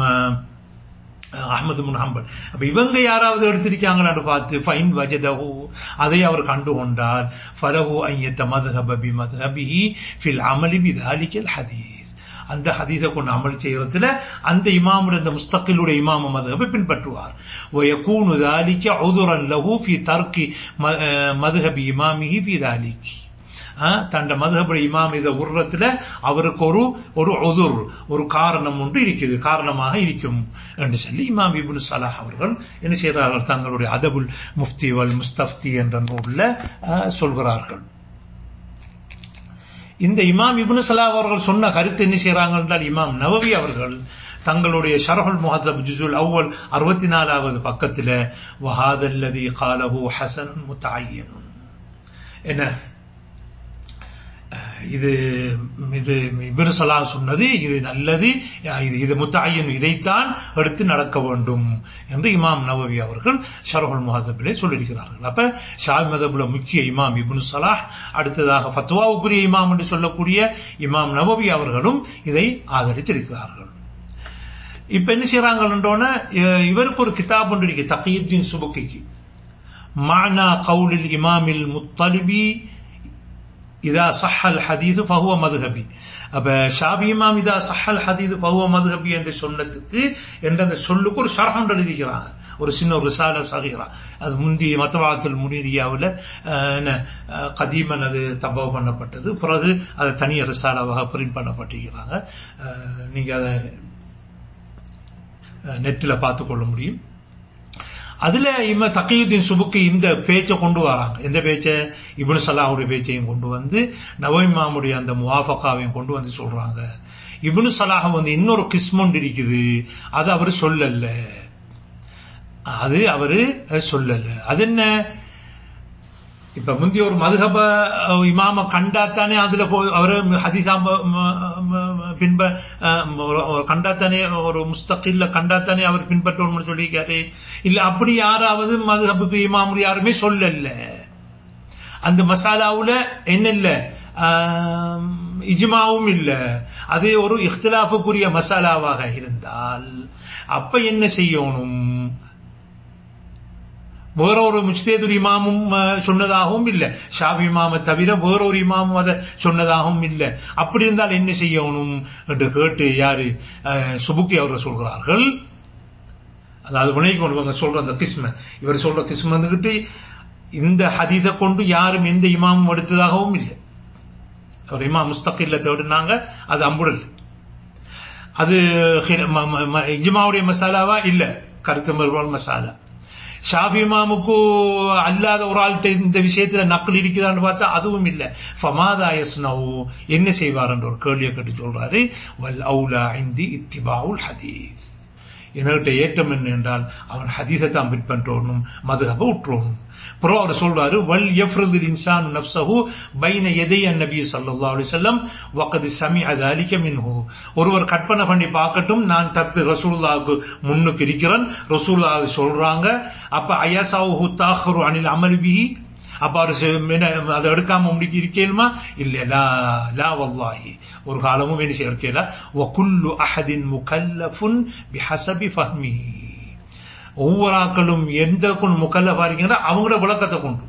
அஹ்மது பின் ஹம்பல். அப்ப இவங்க யாராவது எடுத்திருக்காங்களான்னு பார்த்து ஃபைன் வஜதஹு, அதை அவர் கண்டுகொண்டால் ஃபலஹு அன் யதமத்ஹப பிமத்ஹபிஹி ஃபில் அமலி பிதாலிகல் ஹதீஸ், அந்த ஹதீஸை கொண்டு அமல் செய்யறதுல அந்த இமாமுடைய அந்த முஸ்தகிலுடைய இமாம மத்ஹபை பின்பற்றுவார். வயகூனு ذلك عذرا له في ترك مذهب امامه في ذلك, தண்ட மதுஹபுடைய இமாம் இதை உருவத்துல அவருக்கு ஒரு உதுர், ஒரு காரணம் ஒன்று இருக்குது, காரணமாக இருக்கும் என்று சொல்லி இமாம் இப்னு ஸலாஹ் அவர்கள் என்ன செய்கிறார்கள், தங்களுடைய அதபுல் முஃப்தி வல் முஸ்தஃப்தி என்ற நூல்ல சொல்கிறார்கள். இந்த இமாம் இப்னு ஸலாஹ் அவர்கள் சொன்ன கருத்து என்ன செய்யறாங்க என்றால், இமாம் நவவி அவர்கள் தங்களுடைய ஷரஹுல் முஹத்தப் ஜுஸுல் அவ்வல் 64வது பக்கத்துல வஹாதல்லதி காலஹு ஹஸனுன் முத்தஅய்யன், என்ன இது இது இப்னு ஸலாஹ் சொன்னது, இது நல்லது, இது முத்தஅய்யன், இதைத்தான் எடுத்து நடக்க வேண்டும் என்று இமாம் நவவி அவர்கள் ஷரஹுல் முஹத்தபிலே சொல்லியிருக்கிறார்கள். அப்ப ஷாஃபி மذஹபுல முக்கிய இமாம் இப்னு ஸலாஹ், அடுத்ததாக ஃபத்வாவுக்குரிய இமாம் என்று சொல்லக்கூடிய இமாம் நவவி அவர்களும் இதை ஆதரித்திருக்கிறார்கள். இப்ப என்ன செய்யறாங்கன்றோன, இவருக்கு ஒரு கிதாப் ஒன்று இருக்கு தகியுத்தீன் சுபுக்கிக்கு, மானா கவுலில் இமாமில் முத்தலிபி இதா சஹல் ஹதீது ஃபஹுவ மதுஹபி. அப்ப ஷாஃபி இமாம் இதா சஹல் ஹதீது ஃபஹுவ மதுஹபி என்று சொன்னதுக்கு என்ற அந்த சொல்லுக்கு ஒரு ஷரஹ் எழுதிக்கிறாங்க, ஒரு சின்ன ஒரு ரிசாலா சகீரா. அது முந்தி மத்பாஅத்துல் முனீரியாவில் கதீமன் அது தபவ் பண்ணப்பட்டது, பிறகு அதை தனியார் ரிசாலாவாக பிரிண்ட் பண்ணப்பட்டிருக்கிறாங்க. நீங்க அதை நெட்டில் பார்த்துக் கொள்ள முடியும். அதுல இமாம் தகியுத்தீன் சுபுக்கி இந்த பேச்சை கொண்டு வராங்க. எந்த பேச்சை? இப்னு ஸலாஹுடைய பேச்சையும் கொண்டு வந்து நவவி இமாமுடைய அந்த முவாஃபகாவையும் கொண்டு வந்து சொல்றாங்க. இப்னு ஸலாஹ் இன்னொரு கிஸ்மொண்டு இருக்குது, அது அவரு சொல்லல, அது என்ன? இப்ப முந்தைய ஒரு மதுஹப இமாம கண்டாத்தானே அதுல போய் அவரு ஹதீஸா கண்டாத்தானே, ஒரு முஸ்தகில்ல கண்டாத்தானே அவர் பின்பற்றணும்னு சொல்லியிருக்காரு. இல்ல அப்படி யாராவது மதுஹபுக்கு இமாம் யாருமே சொல்லல. அந்த மசாலாவுல என்ன இல்ல, இஜ்மாவும் இல்ல, அதே ஒரு இஹ்திலாஃபுக்குரிய மசாலாவாக இருந்தால் அப்ப என்ன செய்யணும்? வேறொரு முஜ்தஹித் இமாமும் சொன்னதாகவும் இல்ல, ஷாஃபி இமாமை தவிர வேறொரு இமாமும் அதை சொன்னதாகவும் இல்ல. அப்படி இருந்தால் என்ன செய்யணும் என்று கேட்டு யாரு சுபுக்கி அவர்கள் சொல்கிறார்கள். அதாவது வினைக்கு சொல்ற அந்த கிஸ்ம, இவர் சொல்ற கிஸ்ம வந்துகிட்டு இந்த ஹதீஸை கொண்டு யாரும் எந்த இமாமும் எடுத்ததாகவும் இல்லை. ஒரு இமாம் முஸ்தகில்ல தேடினாங்க, அது அம்புடல், அது இஜ்மாவுடைய மசாலாவா இல்ல, கருத்து மறுபாடு மசாலா. ஷாஃபி இமாமுக்கு அல்லாத ஒரு ஆள்கிட்ட இந்த விஷயத்துல நக்கல் இருக்கிறான்னு பார்த்தா அதுவும் இல்ல. ஃபமாதா யஸ்னவு, என்ன செய்வார் என்ற ஒரு கேள்வியை கேட்டு சொல்றாரு. வல் அவுலா இந்தி இத்திபாவுல் ஹதீஸ், என்கிட்ட ஏற்றம் என்ன என்றால் அவன் ஹதீஸை தான் பின்பற்றணும், மதுஹபை விட்டுறணும். அப்புறம் அவர் சொல்றாரு, வல் யஃப்ரதுல் இன்சானு நஃப்ஸஹு பைன யதை அன்-நபி ஸல்லல்லாஹு அலைஹி வஸல்லம் வகத் ஸமிஅ ذلك மின்ஹு. ஒருவர் கற்பனை பண்ணி பார்க்கட்டும், நான் தப்பி ரசூலுல்லாஹ்வுக்கு முன்னுக்கு இருக்கிறேன், ரசூலுல்லாஹ் சொல்றாங்க, அப்ப அயஸஹு தாஹரு அனில் அமல் பிஹி, அப்ப அதை எடுக்காம முடிக்க இருக்கேலுமா? இல்ல, லா வல்லாஹி, ஒரு காலமும் என்ன செய்ய இருக்கல. வகுல்லு அஹதின் முகல்லஃபுன் பிஹஸபி ஃபஹ்மிஹி, ஒவ்வொரு ஆக்களும் எந்த முகல்லஃபா இருக்கீங்களோ அவங்களோட விளக்கத்தை கொண்டு.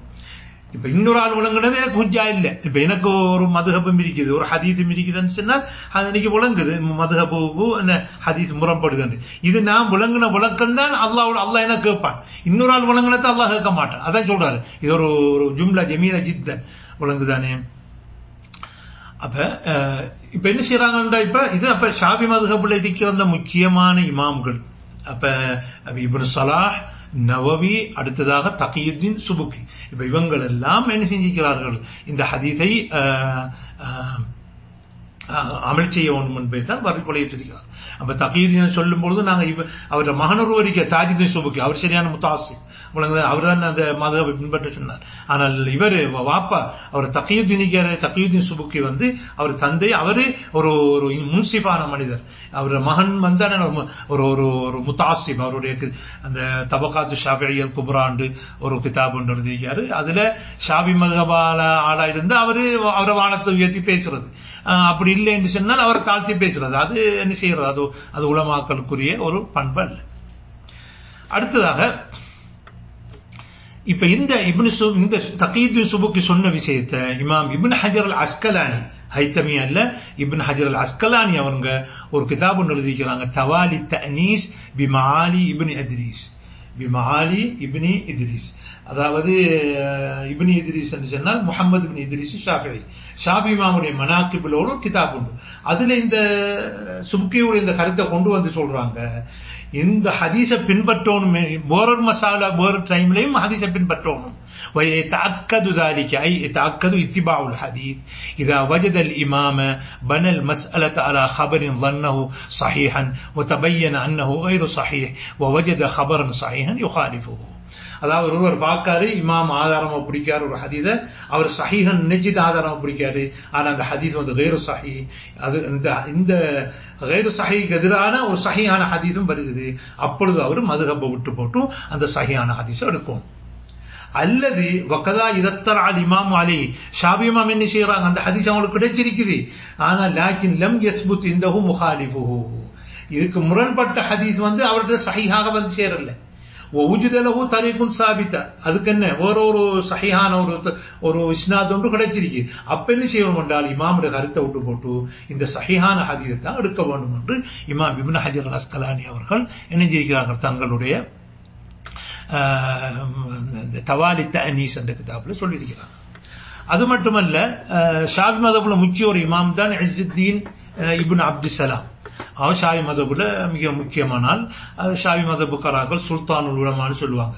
இப்ப இன்னொரு ஆள் விளங்குனது எனக்கு ஹுஜ்ஜா இல்ல. இப்ப எனக்கு ஒரு மதுஹபும் இருக்குது, ஒரு ஹதீஸும் இருக்குதுன்னு சொன்னா அது இன்னைக்கு விளங்குது, மதுஹபுக்கு அந்த ஹதீஸ் முரண்படுது. இது நான் விளங்குன விளக்கம் தான் அல்லாஹ் என்ன கேட்பான், இன்னொரு ஆள் விளங்குனதை அல்லாஹ் கேட்க மாட்டான். அதான் சொல்றாரு, இது ஒரு ஜும்லா ஜமீலா ஜித்தன், விளங்குதானே? அப்ப இப்ப என்ன செய்யறாங்கன்னா, இப்ப இது அப்ப ஷாஃபி மதுஹபுல இருக்கிற அந்த முக்கியமான இமாம்கள், அப்ப இப்னு ஸலாஹ், நவவி, அடுத்ததாக தகியுத்தீன் சுபுக்கி, இப்ப இவங்கள் எல்லாம் என்ன செஞ்சிருக்கிறார்கள், இந்த ஹதீஸை அமல் செய்ய வேண்டும் என்பதை தான் வழிபடுத்திருக்கிறார். அப்ப தகியுத்தீன் சொல்லும் பொழுது நாங்க அவருடைய மகனொரு வரிக்க தாஜுத்தீன் சுபுக்கி, அவர் சரியான முத்தாசி, அவர் தான் அந்த மதுஹபை பின்பற்ற சொன்னார். ஆனால் இவர் வாப்பா அவர் தகியுத்தீன் சுபுக்கி அவர் தந்தை அவரு ஒரு முன்சிஃபான மனிதர். அவர் மகன் ஒரு ஒரு முத்தாசிப் அவருடைய அந்த தபகாத்து ஷாஃபிஇய்யல் குப்ராண்டு ஒரு கிதாப் ஒன்று எழுதியிருக்காரு. அதுல ஷாஃபி மதுஹபால ஆளா இருந்து அவரை வானத்தை உயர்த்தி பேசுறது, அப்படி இல்லை என்று சொன்னால் அவரை தாழ்த்தி பேசுறது, அது என்ன செய்யறது, அது உலமாக்களுக்குரிய ஒரு பண்பு அல்ல. அடுத்ததாக இப்ப இந்த தகியுத்தீன் சுபுக்கி சொன்ன விஷயத்தை இமாம் இப்னு ஹஜர் அல் அஸ்கலானி, ஹைத்தமி அல்ல, இப்னு ஹஜர் அல் அஸ்கலானி அவங்க ஒரு கிதாப் ஒன்று எழுதிக்கிறாங்க, தவாலி தஅனீஸ் பிமஆலி இப்னி இத்ரீஸ். அதாவது இப்னி இத்ரீஸ் என்று சொன்னால் முஹம்மது இப்னு இத்ரீஸ் ஷாஃபி இமாமுடைய மனாக்கிபிலோட ஒரு கிதாப் உண்டு. அதுல இந்த சுபுக்கியோட இந்த கருத்தை கொண்டு வந்து சொல்றாங்க, இந்த ஹதீஸை பின்பற்றணும், வேறொரு மசாலா வேறு டைம்லையும் ஹதீஸை பின்பற்றணும். ويتأكد ذلك أي يتأكد اتباع الحديث إذا وجد الإمام بنى المسألة على خبر ظنه صحيحا وتبين أنه غير صحيح ووجد خبرا صحيحا يخالفه. அதாவது ஒருவர் பார்க்காரு, இமாம் ஆதாரமா பிடிக்காரு ஒரு ஹதீஸ, அவர் சஹீஹன் நினைச்சிட்டு ஆதாரமா பிடிக்காரு, ஆனா அந்த ஹதீஸ் கைரு சஹீ, அது இந்த கைரு சஹீக்கு எதிரான ஒரு சஹீஹான ஹதீஸும் வருகிறது. அப்பொழுது அவர் மதுஹப்பை விட்டு போட்டு அந்த சஹீஹான ஹதீஸை எடுக்கும். அல்லது வகதா இதத்தர் இமாம் அலி ஷாஃபி இமாம் என்ன செய்யறாங்க, அந்த ஹதீஸ் அவங்களுக்கு கிடைச்சிருக்குது, ஆனா லாக்கின் லம் யஸ்புத் இந்தஹு முகாலிஃபுஹு, இதுக்கு முரண்பட்ட ஹதீஸ் அவர்கிட்ட சஹீஹாக சேரல. உஜுதலஹு தரீகுன் சாபிதா, அதுக்கு என்ன வேற ஒரு சஹீஹான ஒரு இஸ்னாத் ஒன்று கிடைச்சிருக்கு. அப்ப என்ன செய்யணும் என்றால் இமாமுடைய கருத்தை விட்டு போட்டு இந்த சஹீஹான ஹதீஸை தான் எடுக்க வேண்டும் என்று இமாம் இப்னு ஹஜர் அல் அஸ்கலானி அவர்கள் என்ன செய்கிறார்கள், தங்களுடைய தவாலி தஅனீஸ் என்ற கிதாபில் சொல்லியிருக்கிறார். அது மட்டுமல்ல, ஷாஃபி மதபுல முக்கிய ஒரு இமாம் தான் இஸ்ஸுத்தீன் இப்னு அப்துஸ்ஸலாம். அவர் ஷாஃபி மதபுல மிக முக்கியமானால் ஷாஃபி மதபுக்காரர்கள் சுல்தானுல் உலமான்னு சொல்லுவாங்க.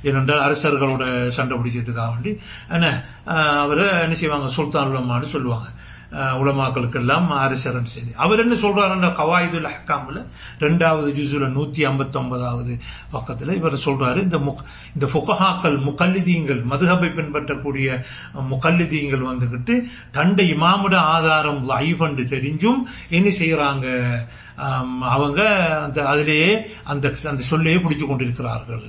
ஏனென்றால் அரசர்களோட சண்டை பிடிக்கிறதுக்காக வேண்டி அவரை என்ன செய்வாங்க, சுல்தான் உலமான்னு சொல்லுவாங்க. உலமாக்களுக்கு எல்லாம் அரசர் சரி. அவர் என்ன சொல்றாரு, கவாயிதுல் அஹ்காம்ல 2வது ஜுஸ்ல 159வது பக்கத்துல இவர் சொல்றாரு, இந்த ஃபுகஹாக்கள் முகல்லிதீங்கள் மதுஹபை பின்பற்றக்கூடிய முகல்லிதீங்கள் வந்துகிட்டு தண்டை இமாமுட ஆதாரம் லைஃப் என்று தெரிஞ்சும் என்ன செய்யறாங்க, அவங்க அதிலேயே அந்த சொல்லையே பிடிச்சு கொண்டிருக்கிறார்கள்.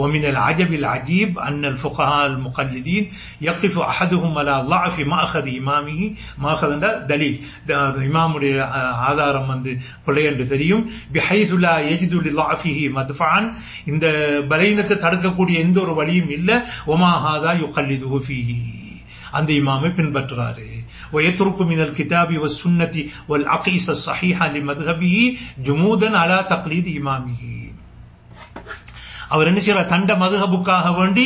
ومن العجب العجيب أن الفقهاء المقلدين يقف أحدهم على ضعف مأخذ إمامه مأخذ دليل إمام ஆதாரம் பிழை என்று தெரியும், بحيث لا يجد لضعفه مدفعا, இந்த பலவீனத்தை தடுக்கக்கூடிய எந்த ஒரு வழியும் இல்லை. وما هذا يقلده فيه, அந்த இமாமை பின்பற்றுறாரு. ويترك من الكتاب والسنة والعقيدة الصحيحة لمذهبه جمودا على تقليد إمامه. அவர் என்ன செய்யறார், தண்ட மதுஹபுக்காக வேண்டி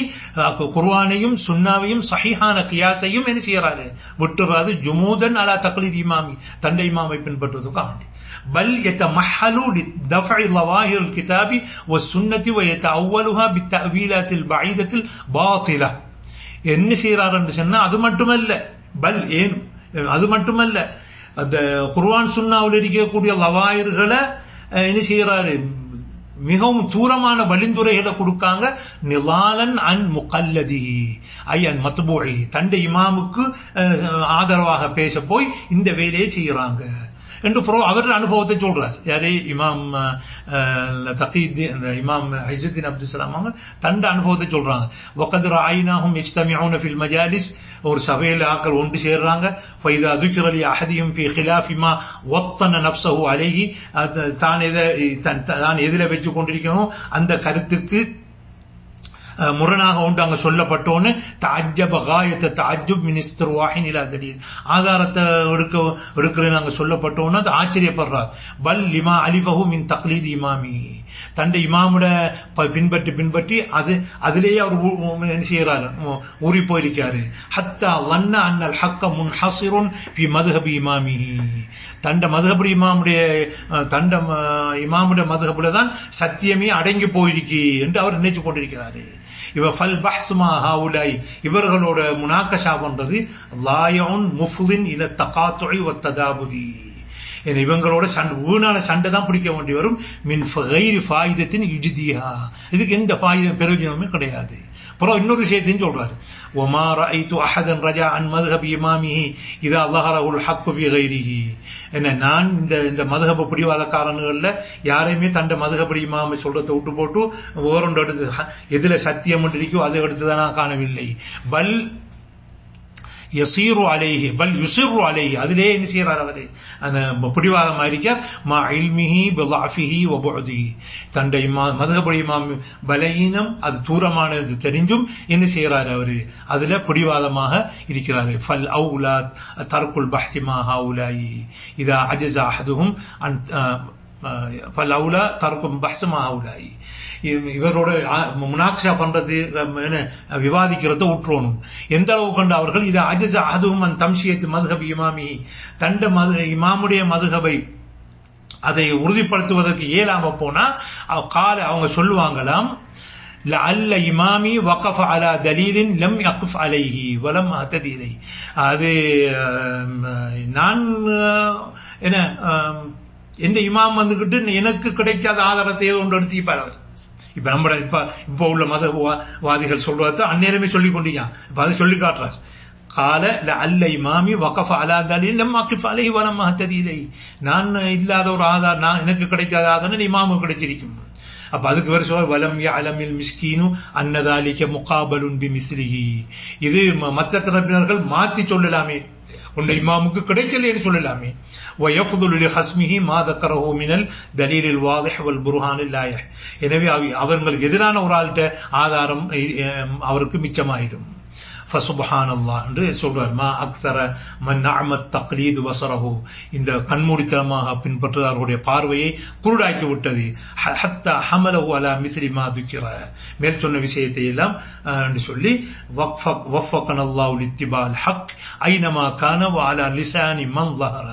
குர்ஆனையும் சுன்னாவையும் சஹீஹான கியாஸையும் என்ன செய்யறாரு, விட்டுறாரு. ஜுமூதன் அலா தக்லீத் இமாமி, தண்ட இமாமை பின்பற்றுவதற்காக வேண்டி. பல் يتمحل لدفع ظواهر الكتاب والسنة ويتأولها بالتأويلات البعيدة الباطلة. என்ன செய்யறாரு என்று சொன்னா, அது மட்டுமல்ல, பல் ஏன் அது மட்டுமல்ல, அந்த குர்ஆன் சுன்னாவில் இருக்கக்கூடிய லவாயிர்களை என்ன செய்யறாரு, மிகவும் தூரமான வழிந்துரைகளை கொடுக்காங்க. நிலாலன் அன் முகல்லதிஹி ஐயன் மத்பூஇ, தண்டை இமாமுக்கு ஆதரவாக பேச போய் இந்த வேலையை செய்யறாங்க என்று அவர் அனுபவத்தை சொல்றார். யாரே இமாம் இமாம் இஸ்ஸுத்தீன் அப்துஸ்ஸலாம் அவங்க தண்ட அனுபவத்தை சொல்றாங்க. வகத் ரஅய்னாஹும் யஜ்தமிஊன ஃபில் மஜாலிஸ், ஒரு சபையில் ஆக்கள் ஒன்று சேர்றாங்க. ஃபைதா ذكر لأحدهم في خلاف ما وطن نفسه عليه, தான் எதில வச்சு கொண்டிருக்கணும் அந்த கருத்துக்கு முரணாக ஒன்று அங்க சொல்லப்பட்டோன்னு தஅஜ்ஜப காயத்த தஅஜ்ஜுப் மின் இஸ்திர்வாஹின் இலா தலீல், ஆதாரத்தை எடுக்கிறேன்னு அங்க சொல்லப்பட்டோன்னு அது ஆச்சரியப்படுறார். பல் லிமா அலிஃபஹு மின் தக்லீத் இமாமி, தண்டை இமாமுட பின்பற்றி அதிலேயே அவர் என்ன செய்யறாரு, ஊறி போயிருக்காரு. ஹத்தா வன்ன அன்னல் ஹக்க முன்ஹஸிருன் ஃபி மத்ஹபி இமாமிஹி, தண்ட மதுஹபுல் இமாமுடைய இமாமுடைய மதுஹபுல தான் சத்தியமே அடங்கி போயிருக்கு என்று அவர் நினைச்சு கொண்டிருக்கிறாரு. இவர்களோட முனாக்கஷா பண்றது லாயஉன் முஃலின் இல தகாத்துஇ வத்ததாபுரி, இவங்களோட வீணான சண்டை தான் பிடிக்க வேண்டி வரும். மின் கைரி ஃபாயிதத்தின் இஜ்திஹா, இதுக்கு எந்த பிரயோஜனமே கிடையாது. அப்புறம் இன்னொரு விஷயத்தையும் சொல்றாரு, ஒமா ரஅய்து அஹதன் ரஜா அன் மذهب இமாமிஹி இதா ظهرஹுல் ஹக் ஃபீ கைரிஹி. என்ன, நான் இந்த மذهب பிடிவாதக்காரன்கள்ல யாரையுமே தண்ட மذهب இமாமை சொல்றதை விட்டு போட்டு ஓரண்டு எடுத்து எதுல சத்தியம் இருக்கோ அதை எடுத்துதான் நான் காணவில்லை. பல் யசீரு அலைஹி பல் யுசிரு அலைஹி, அதிலே என்ன செய்யறார் அவரு, அந்த பிடிவாதம் இருக்கார். மா இல்மிஹி பிضعஃபிஹி வ புஅதிஹி, தண்டை மذهب இமாம் பலீனம் அது தூரமானது தெரிஞ்சும் என்ன செய்யறாரு அவரு, அதுல பிடிவாதமாக இருக்கிறாரு. ஃபல் அவுலா தர்குல் பஹ்ஸி மா ஹவுலாயி இதா அஜஸ அஹதுஹும் அன் ஃபல் அவுலா தர்கும் பஹ்ஸி மா ஹவுலாயி. இவரோட முனாக்ஷா பண்றது விவாதிக்கிறத உற்றோணும். எந்த அளவு கண்டு அவர்கள் இதை அஜஸ அஹதுஹும் அன் தம்ஷியத் மذهب இமாமி, தண்ட இமாமுடைய மذهபை அதை உறுதிப்படுத்துவதற்கு இயலாம போனா கால அவங்க சொல்லுவாங்களாம், லஅல்ல இமாமி வகஃப அலா தலீலின் லம் யக்ஃப் அலைஹி வலம் அஹ்ததி இலைஹி. அது நான் என்ன எந்த இமாம் வந்துகிட்டு எனக்கு கிடைக்காத ஆதாரத்தை ஒன்று எடுத்துப்பார் அவர். இப்ப நம்ம இப்ப உள்ள மதவாதிகள் சொல்றது அந்நேரமே சொல்லி கொண்டீங்க, இப்ப அதை சொல்லி காட்டுறாரு. கால லஅல்ல இமாமி வகஃப அலா தலீலின் லம் யக்ஃப் அலைஹி வலம் அஹ்ததி இலைஹி, நான் இல்லாத ஒரு ஆதாரம், நான் எனக்கு கிடைக்காத ஆதாரம் இமாமுக்கு கிடைச்சிருக்கும். அப்ப அதுக்கு வேற சொல்ல வலம் யஅலமில் மிஸ்கீனு அன்னதாலிக முகாபலுன் பிமிஸ்லிஹி, இது மற்ற தரப்பினர்கள் மாத்தி சொல்லலாமே, உன்னை இமாமுக்கு கிடைக்கலன்னு சொல்லலாமே. ويفضل لخصمه ما ذكره من الدليل الواضح والبرهان اللايح. எனவே அவங்களுக்கு எதிரான ஒரு ஆள்கிட்ட ஆதாரம் அவருக்கு மிச்சமாயிடும். ஃபசுப்ஹானல்லாஹ் என்று சொல்றார். மா அக்ஸர மன் நஅமத் தக்லீது வஸரஹு, இந்த கண்மூடித்தனமாக பின்பற்றுவர்களுடைய பார்வையை குருடாக்கி விட்டது. ஹத்தா ஹமலஹு அலா மிஸ்லி மா துக்கிர, மேல் சொன்ன விஷயத்தை எல்லாம் என்று சொல்லி வஃபகனல்லாஹு லித்திபால் ஹக் ஐனமா கான வ அலா லிசானி மன் ظهر.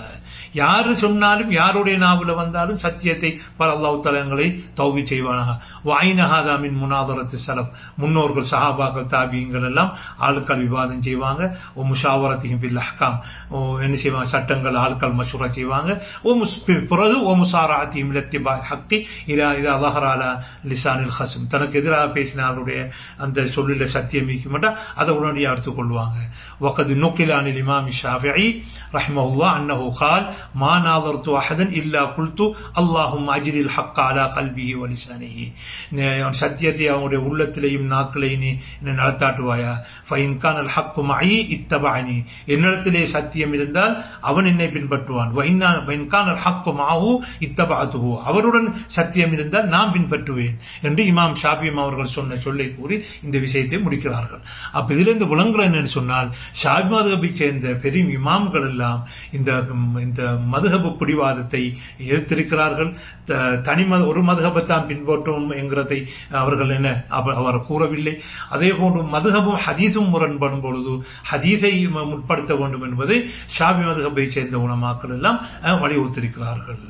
யாரு சொன்னாலும் யாருடைய நாவுல வந்தாலும் சத்தியத்தை பல அல்லாஹ் தஆலாங்களை தௌபி செய்வானாக. வஐனஹாதா மின் முனாதரத்து ஸலஃப், முன்னோர்கள் சஹாபாக்கள் தாபியீன்கள் எல்லாம் ஆட்கள் விவாதம் செய்வாங்க. ஓ முஷாவரத்திஹிம் ஃபில் அஹ்காம், என்ன செய்வாங்க, சட்டங்கள் ஆட்கள் மஷூரா செய்வாங்க. பிறகு ஓ முசாரஅத்திஹிம் லித்திபால் ஹக்கி இதா ظهر அலா லிசானில் ஹஸ்ம், தனக்கு எதிராக பேசின அவருடைய அந்த சொல்லில சத்தியம் இருக்க மாட்டா அதை உடனடியாக எடுத்துக் கொள்வாங்க. வகத் நுகில அனில் இமாம் ஷாஃபிஈ ரஹிமஹுல்லாஹ் அன்னஹு قال ما ناظرت احدا الا قلت اللهم اجر الحق على قلبه ولسانه. சத்தியத்தை அவனுடைய உள்ளத்திலேயும் நாக்கிலேயும் என்ன நடத்தாட்டுவாயா. فإن كان الحق معي اتبعني, என்னிடத்திலே சத்தியம் இருந்தால் அவன் என்னை பின்பற்றுவான். وإن كان الحق معه اتبعته, அவருடன் சத்தியம் இருந்தால் நான் பின்பற்றுவேன் என்று இமாம் ஷாஃபி அவர்கள் சொன்ன சொல்லை கூறி இந்த விஷயத்தை முடிக்கிறார்கள். அப்ப இதுல இருந்து விளங்குற என்னன்னு சொன்னால், ஷாஃபி மதுஹபை சேர்ந்த பெரிய இமாம்கள் எல்லாம் இந்த மதுஹப் பிடிவாதத்தை எடுத்திருக்கிறார்கள். ஒரு மதுஹபத்தான் பின்பற்றும் என்கிறதை அவர்கள் அவர் கூறவில்லை. அதே போன்று மதுஹபும் ஹதீஸும் முரண்படும் பொழுது ஹதீஸை முற்படுத்த வேண்டும் என்பதை ஷாஃபி மதுஹபை சேர்ந்த உலமாக்கள் எல்லாம் வலியுறுத்தியிருக்கிறார்கள்.